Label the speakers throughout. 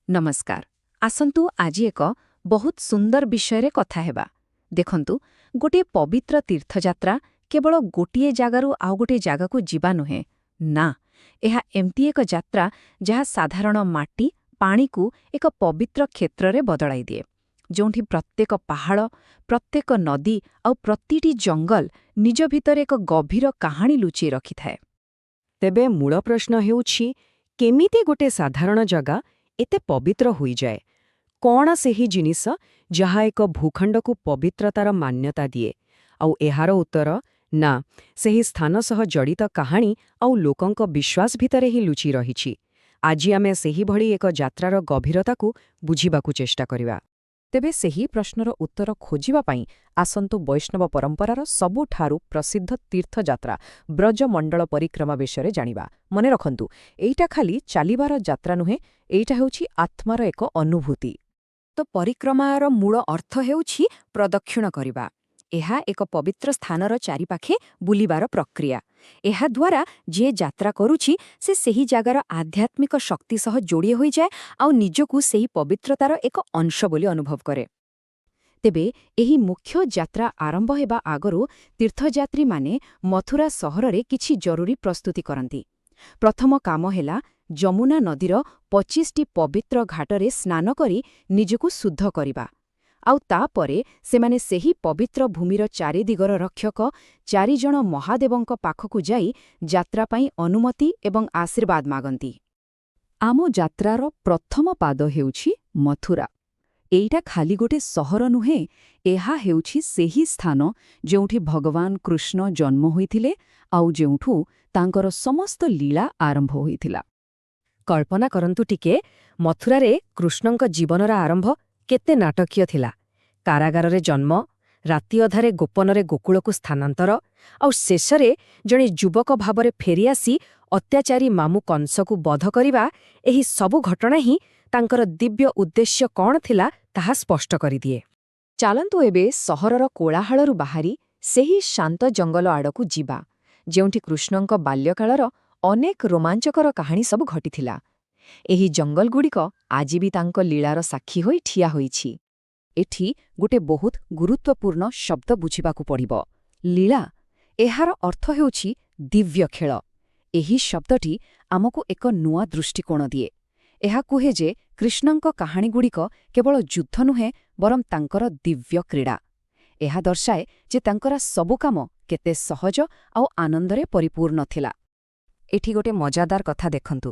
Speaker 1: नमस्कार। आसंतु आज एक बहुत सुंदर विषय कथा हेबा। देखंतु गोटे पवित्र तीर्थयात्रा केवल गोटे जगारू आउ गोटे जगह जीवा नुहे ना, यह एमती एक यात्रा जहाँ साधारण माटी पानी को एक पवित्र क्षेत्र रे बदलाई दिए, जोंठी प्रत्येक पहाड़ प्रत्येक नदी आउ प्रतिटी जंगल निज भितर एक गभीर कहानी लुचि रखि थाए।
Speaker 2: तेबे मूल प्रश्न हेउछि केमिति गोटे साधारण जगह एते पवित्र होई जाए। कौन सेही जिनिस जहा एक भूखंड को पवित्रतार मान्यता दिए? आउ एहार उत्तर ना, सेही स्थान सह जड़ित कहानी आउ लोकंक विश्वास भितरे ही लुचि रहिछि। आजि आमे सेही भଳି एक यात्रार गभीरता को बुझिबाकु चेष्टा करिवा।
Speaker 1: तेबे सेही प्रश्नर उत्तर खोजिबा पाई आसंतु वैष्णव परंपरार सबुठारु प्रसिद्ध तीर्थयात्रा ब्रजमंडल परिक्रमा विषय जानिबा। मने रखंतु, एइटा खाली चालिबार यात्रा नुहे, एइटा हेउछि आत्मार एक अनुभूति। तो परिक्रमार मूल अर्थ हेउछि प्रदक्षिण करिबा। एहा एक पवित्र स्थानर चारिपाखे बुलिबार प्रक्रिया। एहा द्वारा जे यात्रा करुछि से सेही जागार आध्यात्मिक शक्ति सह जोड़ी होई जाए आउ निजकु सेही पवित्रतार एक अंश बोली अनुभव करे। तेबे एही मुख्य यात्रा आरंभ हेबा आगरु तीर्थयात्री माने मथुरा सहर रे किछि जरूरी प्रस्तुति करंती। प्रथम काम हेला जमुना नदीर 25टी पवित्र घाटरे स्नान करी निजकु शुद्ध करिबा। आउ तापरे सेमाने सेही पवित्र भूमिर चारिदिगर रक्षक 4 जण महादेवंक पाखकु जाई यात्रा पाई अनुमति एवं आशीर्वाद मागंती। आमो यात्रार प्रथम पाद हेउछि मथुरा। एइटा खाली गोटे सहर नुहे, एहा हेउछि सेही स्थान जेउठी भगवान कृष्ण जन्म होइथिले आउ जेउठु तांकर समस्त लीला आरंभ होइथिला।
Speaker 2: कल्पना करंतु टिके, मथुरारे कृष्णंक जीवनर आरंभ केते नाटकीय थिला। कारागाରରେ जन्म, राति अधारे गोपନରେ गोकुळକୁ ସ୍ଥାନାନ୍ତର, ଆଉ ଶେଷରେ ଜଣେ ଯୁବକ ଭାବରେ ଫେରିଆସି ଅତ୍ୟାଚାରୀ ମାମୁ କଂସକୁ ବଧ କରିବା, ଏହି ସବୁ ଘଟଣା ହିଁ ତାଙ୍କର ଦିବ୍ୟ ଉଦ୍ଦେଶ୍ୟ କ'ଣ ଥିଲା ତାହା ସ୍ପଷ୍ଟ କରିଦିଏ।
Speaker 1: ଚାଲନ୍ତୁ ଏବେ ସହରର କୋଳାହଳରୁ ବାହାରି ସେହି ଶାନ୍ତ ଜଙ୍ଗଲ ଆଡ଼କୁ ଯିବା, ଯେଉଁଠି କୃଷ୍ଣଙ୍କ ବାଲ୍ୟକାଳର ଅନେକ ରୋମାଞ୍ଚକର କାହାଣୀ ସବୁ ଘଟିଥିଲା। ଏହି ଜଙ୍ଗଲଗୁଡ଼ିକ ଆଜି ବି ତାଙ୍କ ଲୀଳାର ସାକ୍ଷୀ ହୋଇ ଠିଆ ହୋଇଛି। ଏଠି ଗୋଟେ ବହୁତ ଗୁରୁତ୍ୱପୂର୍ଣ୍ଣ ଶବ୍ଦ ବୁଝିବାକୁ ପଡ଼ିବ, ଲୀଳା। ଏହାର ଅର୍ଥ ହେଉଛି ଦିବ୍ୟ ଖେଳ। ଏହି ଶବ୍ଦଟି ଆମକୁ ଏକ ନୂଆ ଦୃଷ୍ଟିକୋଣ ଦିଏ। ଏହା କୁହେ ଯେ କୃଷ୍ଣଙ୍କ କାହାଣୀଗୁଡ଼ିକ କେବଳ ଯୁଦ୍ଧ ନୁହେଁ, ବରଂ ତାଙ୍କର ଦିବ୍ୟ କ୍ରୀଡ଼ା। ଏହା ଦର୍ଶାଏ ଯେ ତାଙ୍କର ସବୁ କାମ କେତେ ସହଜ ଆଉ ଆନନ୍ଦରେ ପରିପୂର୍ଣ୍ଣ ଥିଲା। ଏଠି ଗୋଟେ ମଜାଦାର କଥା ଦେଖନ୍ତୁ।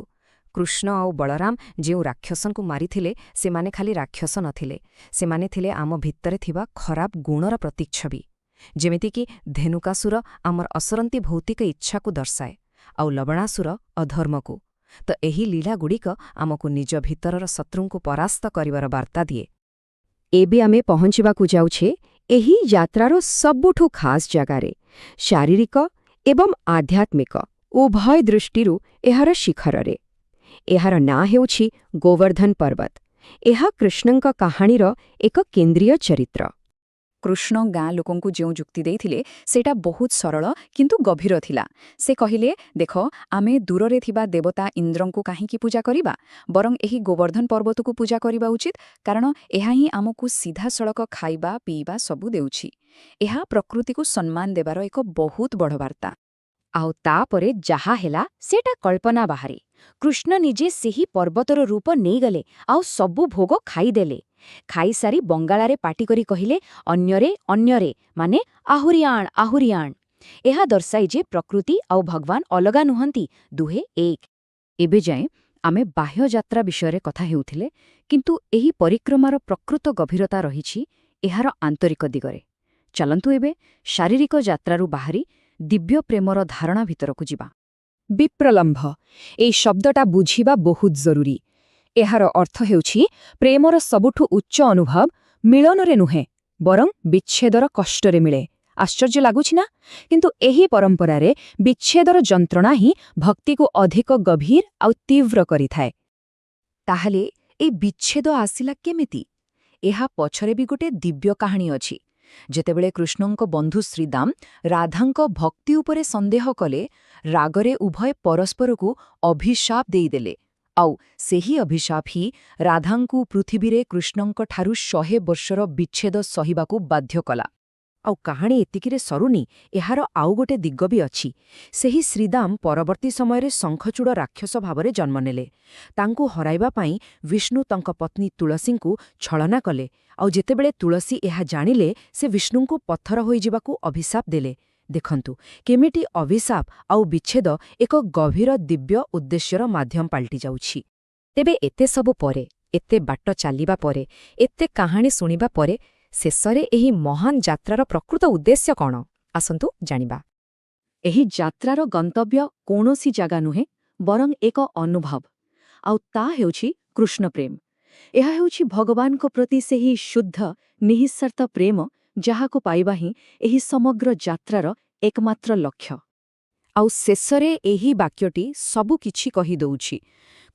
Speaker 1: କୃଷ୍ଣ ଆଉ ବଳରାମ ଯେଉଁ ରାକ୍ଷସଙ୍କୁ ମାରିଥିଲେ, ସେମାନେ ଖାଲି ରାକ୍ଷସ ନଥିଲେ, ସେମାନେ ଥିଲେ ଆମ ଭିତରେ ଥିବା ଖରାପ ଗୁଣର ପ୍ରତିଚ୍ଛବି। ଯେମିତିକି ଧେନୁକାସୁର ଆମର ଅସରନ୍ତି ଭୌତିକ ଇଚ୍ଛାକୁ ଦର୍ଶାଏ, ଆଉ ଲବଣାସୁର ଅଧର୍ମକୁ। ତ ଏହି ଲୀଳାଗୁଡ଼ିକ ଆମକୁ ନିଜ ଭିତରର ଶତ୍ରୁଙ୍କୁ ପରାସ୍ତ କରିବାର ବାର୍ତ୍ତା ଦିଏ। ଏବେ ଆମେ ପହଞ୍ଚିବାକୁ ଯାଉଛେ ଏହି ଯାତ୍ରାର ସବୁଠୁ ଖାସ୍ ଜାଗାରେ, ଶାରୀରିକ ଏବଂ ଆଧ୍ୟାତ୍ମିକ ଉଭୟ ଦୃଷ୍ଟିରୁ ଏହାର ଶିଖରରେ। ଏହାର ନାଁ ହେଉଛି ଗୋବର୍ଦ୍ଧନ ପର୍ବତ। ଏହା କୃଷ୍ଣଙ୍କ କାହାଣୀର ଏକ କେନ୍ଦ୍ରୀୟ ଚରିତ୍ର। କୃଷ୍ଣ ଗାଁ ଲୋକଙ୍କୁ ଯେଉଁ ଯୁକ୍ତି ଦେଇଥିଲେ, ସେଇଟା ବହୁତ ସରଳ କିନ୍ତୁ ଗଭୀର ଥିଲା। ସେ କହିଲେ, ଦେଖ, ଆମେ ଦୂରରେ ଥିବା ଦେବତା ଇନ୍ଦ୍ରଙ୍କୁ କାହିଁକି ପୂଜା କରିବା, ବରଂ ଏହି ଗୋବର୍ଦ୍ଧନ ପର୍ବତକୁ ପୂଜା କରିବା ଉଚିତ, କାରଣ ଏହା ହିଁ ଆମକୁ ସିଧାସଳଖ ଖାଇବା ପିଇବା ସବୁ ଦେଉଛି। ଏହା ପ୍ରକୃତିକୁ ସମ୍ମାନ ଦେବାର ଏକ ବହୁତ ବଡ଼ ବାର୍ତ୍ତା। ଆଉ ତାପରେ ଯାହା ହେଲା ସେଟା କଳ୍ପନା ବାହାରେ। କୃଷ୍ଣ ନିଜେ ସେହି ପର୍ବତର ରୂପ ନେଇଗଲେ ଆଉ ସବୁ ଭୋଗ ଖାଇଦେଲେ। ଖାଇସାରି ବଙ୍ଗାଳାରେ ପାଟି କରି କହିଲେ, ଅନ୍ୟରେ ଅନ୍ୟରେ, ମାନେ ଆହୁରି ଆଣ ଆହୁରି ଆଣ। ଏହା ଦର୍ଶାଏ ଯେ ପ୍ରକୃତି ଆଉ ଭଗବାନ ଅଲଗା ନୁହନ୍ତି, ଦୁହେଁ ଏକ। ଏବେ ଯାଏଁ ଆମେ ବାହ୍ୟ ଯାତ୍ରା ବିଷୟରେ କଥା ହେଉଥିଲେ, କିନ୍ତୁ ଏହି ପରିକ୍ରମାର ପ୍ରକୃତ ଗଭୀରତା ରହିଛି ଏହାର ଆନ୍ତରିକ ଦିଗରେ। ଚାଲନ୍ତୁ ଏବେ ଶାରୀରିକ ଯାତ୍ରାରୁ ବାହାରି ଦିବ୍ୟ ପ୍ରେମର ଧାରଣା ଭିତରକୁ ଯିବା। ବିପ୍ରଲମ୍ଭ, ଏହି ଶବ୍ଦଟା ବୁଝିବା ବହୁତ ଜରୁରୀ। ଏହାର ଅର୍ଥ ହେଉଛି ପ୍ରେମର ସବୁଠୁ ଉଚ୍ଚ ଅନୁଭବ ମିଳନରେ ନୁହେଁ, ବରଂ ବିଚ୍ଛେଦର କଷ୍ଟରେ ମିଳେ। ଆଶ୍ଚର୍ଯ୍ୟ ଲାଗୁଛି ନା? କିନ୍ତୁ ଏହି ପରମ୍ପରାରେ ବିଚ୍ଛେଦର ଯନ୍ତ୍ରଣା ହିଁ ଭକ୍ତିକୁ ଅଧିକ ଗଭୀର ଆଉ ତୀବ୍ର କରିଥାଏ। ତାହେଲେ ଏହି ବିଚ୍ଛେଦ ଆସିଲା କେମିତି? ଏହା ପଛରେ ବି ଗୋଟେ ଦିବ୍ୟ କାହାଣୀ ଅଛି। ଯେତେବେଳେ କୃଷ୍ଣଙ୍କ ବନ୍ଧୁ ଶ୍ରୀଦାମ ରାଧାଙ୍କ ଭକ୍ତି ଉପରେ ସନ୍ଦେହ କଲେ, ରାଗରେ ଉଭୟ ପରସ୍ପରକୁ ଅଭିଶାପ ଦେଇଦେଲେ। ଆଉ ସେହି ଅଭିଶାପ ହିଁ ରାଧାଙ୍କୁ ପୃଥିବୀରେ କୃଷ୍ଣଙ୍କଠାରୁ 100 ବର୍ଷର ବିଚ୍ଛେଦ ସହିବାକୁ ବାଧ୍ୟ କଲା। ଆଉ କାହାଣୀ ଏତିକିରେ ସରୁନି, ଏହାର ଆଉ ଗୋଟେ ଦିଗ ବି ଅଛି। ସେହି ଶ୍ରୀଦାମ ପରବର୍ତ୍ତୀ ସମୟରେ ଶଙ୍ଖଚୂଡ଼ ରାକ୍ଷସ ଭାବରେ ଜନ୍ମ ନେଲେ। ତାଙ୍କୁ ହରାଇବା ପାଇଁ ବିଷ୍ଣୁ ତାଙ୍କ ପତ୍ନୀ ତୁଳସୀଙ୍କୁ ଛଳନା କଲେ, ଆଉ ଯେତେବେଳେ ତୁଳସୀ ଏହା ଜାଣିଲେ ସେ ବିଷ୍ଣୁଙ୍କୁ ପଥର ହୋଇଯିବାକୁ ଅଭିଶାପ ଦେଲେ। ଦେଖନ୍ତୁ କେମିତି ଅଭିଶାପ ଆଉ ବିଚ୍ଛେଦ ଏକ ଗଭୀର ଦିବ୍ୟ ଉଦ୍ଦେଶ୍ୟର ମାଧ୍ୟମ ପାଲଟିଯାଉଛି। ତେବେ ଏତେ ସବୁ ପରେ, ଏତେ ବାଟ ଚାଲିବା ପରେ, ଏତେ କାହାଣୀ ଶୁଣିବା ପରେ ଶେଷରେ ଏହି ମହାନ ଯାତ୍ରାର ପ୍ରକୃତ ଉଦ୍ଦେଶ୍ୟ କ'ଣ? ଆସନ୍ତୁ ଜାଣିବା। ଏହି ଯାତ୍ରାର ଗନ୍ତବ୍ୟ କୌଣସି ଜାଗା ନୁହେଁ, ବରଂ ଏକ ଅନୁଭବ। ଆଉ ତା ହେଉଛି କୃଷ୍ଣପ୍ରେମ। ଏହା ହେଉଛି ଭଗବାନଙ୍କ ପ୍ରତି ସେହି ଶୁଦ୍ଧ, ନିଃସ୍ୱାର୍ଥ ପ୍ରେମ ଯାହାକୁ ପାଇବା ହିଁ ଏହି ସମଗ୍ର ଯାତ୍ରାର ଏକମାତ୍ର ଲକ୍ଷ୍ୟ। ଆଉ ଶେଷରେ ଏହି ବାକ୍ୟଟି ସବୁ କିଛି କହିଦେଉଛି।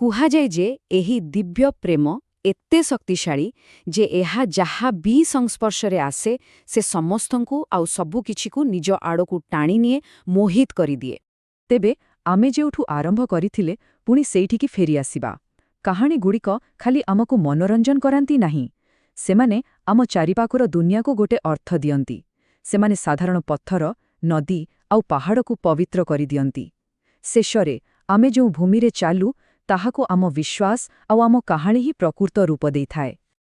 Speaker 1: କୁହାଯାଏ ଯେ ଏହି ଦିବ୍ୟ ପ୍ରେମ ଏତେ ଶକ୍ତିଶାଳୀ ଯେ ଏହା ଯାହା ବି ସଂସ୍ପର୍ଶରେ ଆସେ ସେ ସମସ୍ତଙ୍କୁ ଆଉ ସବୁକିଛିକୁ ନିଜ ଆଡ଼କୁ ଟାଣିନିଏ, ମୋହିତ କରିଦିଏ। ତେବେ ଆମେ ଯେଉଁଠୁ ଆରମ୍ଭ କରିଥିଲେ ପୁଣି ସେଇଠିକି ଫେରିଆସିବା। କାହାଣୀଗୁଡ଼ିକ ଖାଲି ଆମକୁ ମନୋରଞ୍ଜନ କରାନ୍ତି ନାହିଁ, ସେମାନେ ଆମ ଚାରିପାଖର ଦୁନିଆକୁ ଗୋଟେ ଅର୍ଥ ଦିଅନ୍ତି। ସେମାନେ ସାଧାରଣ ପଥର, ନଦୀ ଆଉ ପାହାଡ଼କୁ ପବିତ୍ର କରିଦିଅନ୍ତି। ଶେଷରେ ଆମେ ଯେଉଁ ଭୂମିରେ ଚାଲୁ ତାହାକୁ ଆମ ବିଶ୍ୱାସ ଆଉ ଆମ କାହାଣୀ ହିଁ ପ୍ରକୃତ ରୂପ ଦେଇଥାଏ।